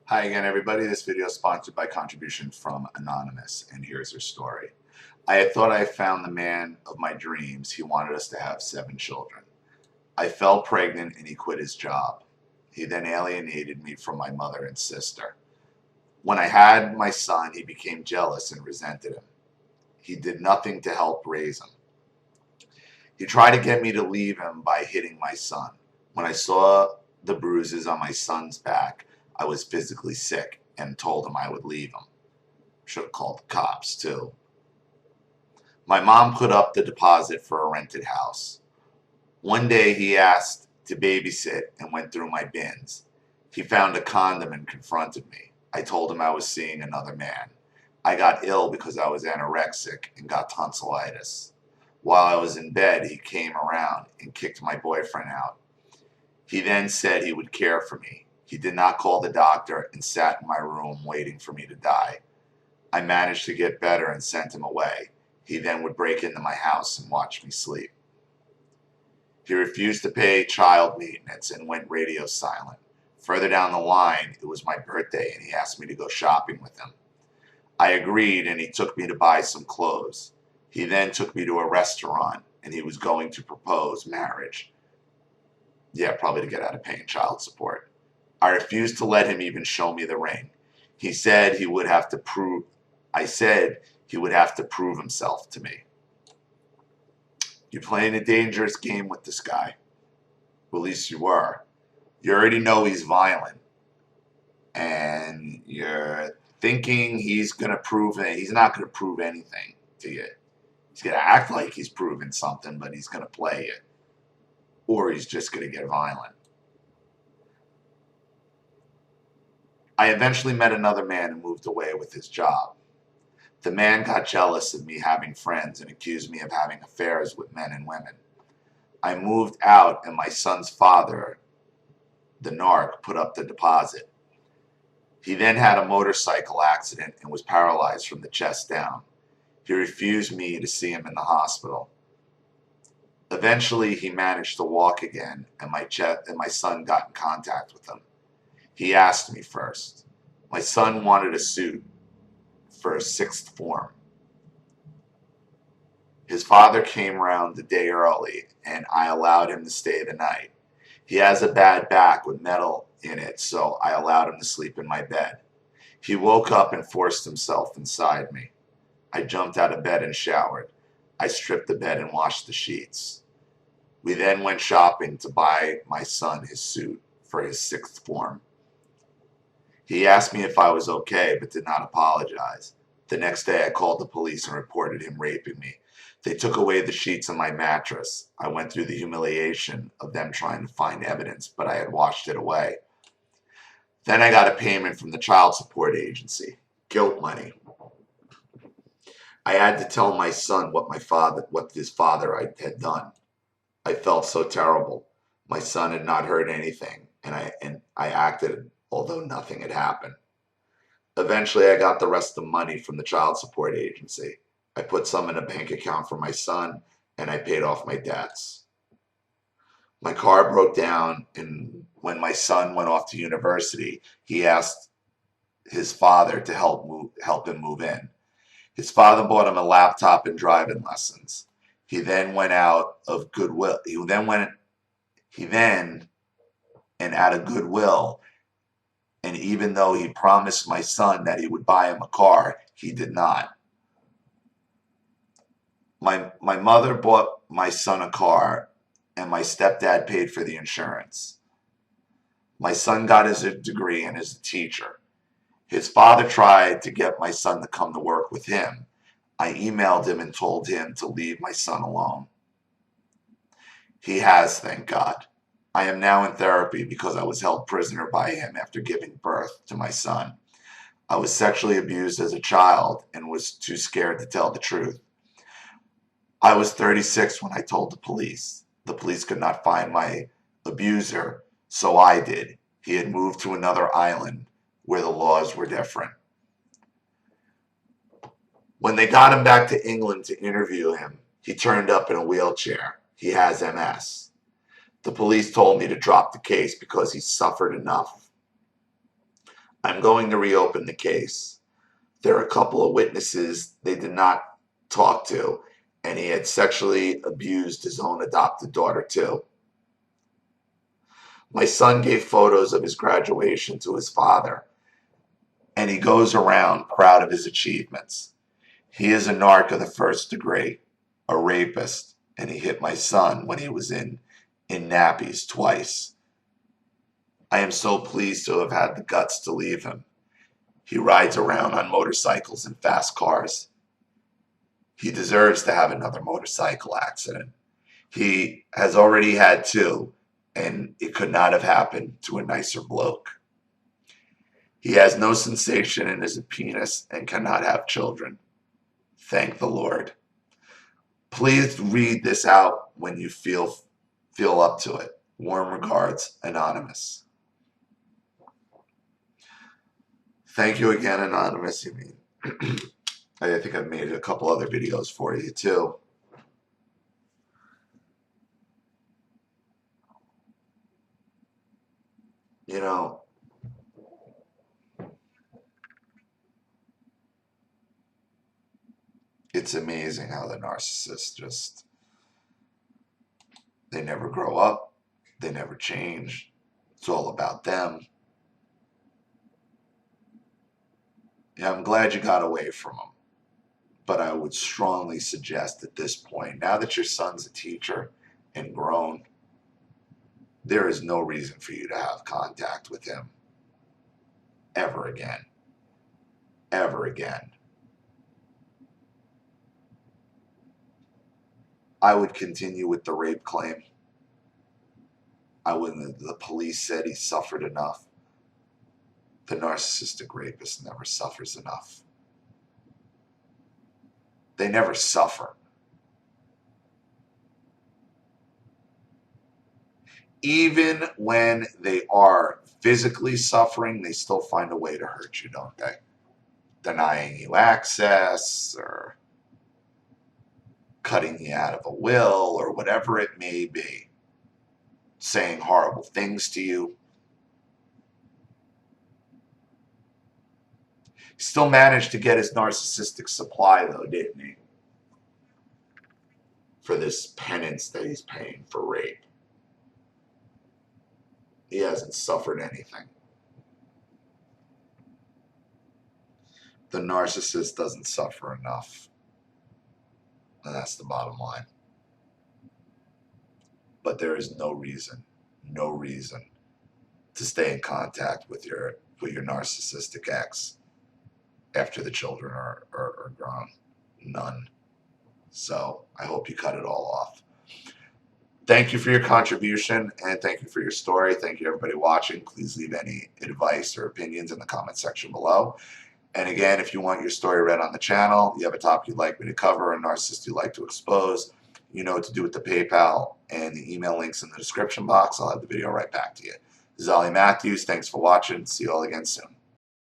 Hi again, everybody. This video is sponsored by contribution from Anonymous, and here's her story. I had thought I found the man of my dreams. He wanted us to have 7 children. I fell pregnant and he quit his job. He then alienated me from my mother and sister. When I had my son, he became jealous and resented him. He did nothing to help raise him. He tried to get me to leave him by hitting my son. When I saw the bruises on my son's back, I was physically sick and told him I would leave him. Should have called the cops too. My mom put up the deposit for a rented house. One day he asked to babysit and went through my bins. He found a condom and confronted me. I told him I was seeing another man. I got ill because I was anorexic and got tonsillitis. While I was in bed, he came around and kicked my boyfriend out. He then said he would care for me. He did not call the doctor and sat in my room waiting for me to die. I managed to get better and sent him away. He then would break into my house and watch me sleep. He refused to pay child maintenance and went radio silent. Further down the line, it was my birthday and he asked me to go shopping with him. I agreed and he took me to buy some clothes. He then took me to a restaurant and he was going to propose marriage. Yeah, probably to get out of paying child support. I refused to let him even show me the ring. He said he would have to prove, I said he would have to prove himself to me. You're playing a dangerous game with this guy. Well, at least you were. You already know he's violent. And you're thinking he's going to prove it. He's not going to prove anything to you. He's going to act like he's proving something, but he's going to play it. Or he's just going to get violent. I eventually met another man and moved away with his job. The man got jealous of me having friends and accused me of having affairs with men and women. I moved out and my son's father, the narc, put up the deposit. He then had a motorcycle accident and was paralyzed from the chest down. He refused me to see him in the hospital. Eventually, he managed to walk again and my son got in contact with him. He asked me first. My son wanted a suit for his 6th form. His father came around the day early and I allowed him to stay the night. He has a bad back with metal in it, so I allowed him to sleep in my bed. He woke up and forced himself inside me. I jumped out of bed and showered. I stripped the bed and washed the sheets. We then went shopping to buy my son his suit for his 6th form. He asked me if I was okay, but did not apologize. The next day I called the police and reported him raping me. They took away the sheets on my mattress. I went through the humiliation of them trying to find evidence, but I had washed it away. Then I got a payment from the child support agency. Guilt money. I had to tell my son what his father had done. I felt so terrible. My son had not heard anything, and I acted although nothing had happened. Eventually, I got the rest of the money from the child support agency. I put some in a bank account for my son, and I paid off my debts. My car broke down, and when my son went off to university, he asked his father to help him move in. His father bought him a laptop and driving lessons. He then went out of goodwill. He then and out of goodwill, and even though he promised my son that he would buy him a car, he did not. My mother bought my son a car, and my stepdad paid for the insurance. My son got his degree and is a teacher. His father tried to get my son to come to work with him. I emailed him and told him to leave my son alone. He has, thank God. I am now in therapy because I was held prisoner by him after giving birth to my son. I was sexually abused as a child and was too scared to tell the truth. I was 36 when I told the police. The police could not find my abuser, so I did. He had moved to another island where the laws were different. When they got him back to England to interview him, he turned up in a wheelchair. He has MS. The police told me to drop the case because he suffered enough. I'm going to reopen the case. There are a couple of witnesses they did not talk to, and he had sexually abused his own adopted daughter too. My son gave photos of his graduation to his father, and he goes around proud of his achievements. He is a narc of the first degree, a rapist, and he hit my son when he was in nappies twice. I am so pleased to have had the guts to leave him. He rides around on motorcycles and fast cars. He deserves to have another motorcycle accident. He has already had two, and it could not have happened to a nicer bloke. He has no sensation in his penis and cannot have children. Thank the Lord. Please read this out when you feel up to it. Warm regards, Anonymous. Thank you again, Anonymous. I think I've made a couple other videos for you too. You know, it's amazing how the narcissists just, they never grow up, they never change. It's all about them. Yeah, I'm glad you got away from them. But I would strongly suggest at this point, now that your son's a teacher and grown, there is no reason for you to have contact with him ever again. Ever again. I would continue with the rape claim. The police said he suffered enough. The narcissistic rapist never suffers enough. They never suffer. Even when they are physically suffering, they still find a way to hurt you, don't they? Denying you access, or cutting you out of a will, or whatever it may be. Saying horrible things to you. Still managed to get his narcissistic supply, though, didn't he? For this penance that he's paying for rape. He hasn't suffered anything. The narcissist doesn't suffer enough. And that's the bottom line. But there is no reason to stay in contact with your narcissistic ex after the children are grown. None. So I hope you cut it all off. Thank you for your contribution, and thank you for your story. Thank you, everybody watching. Please leave any advice or opinions in the comment section below. And again, if you want your story read on the channel, you have a topic you'd like me to cover, a narcissist you'd like to expose, you know what to do with the PayPal and the email links in the description box. I'll have the video right back to you. This is Ollie Matthews. Thanks for watching. See you all again soon.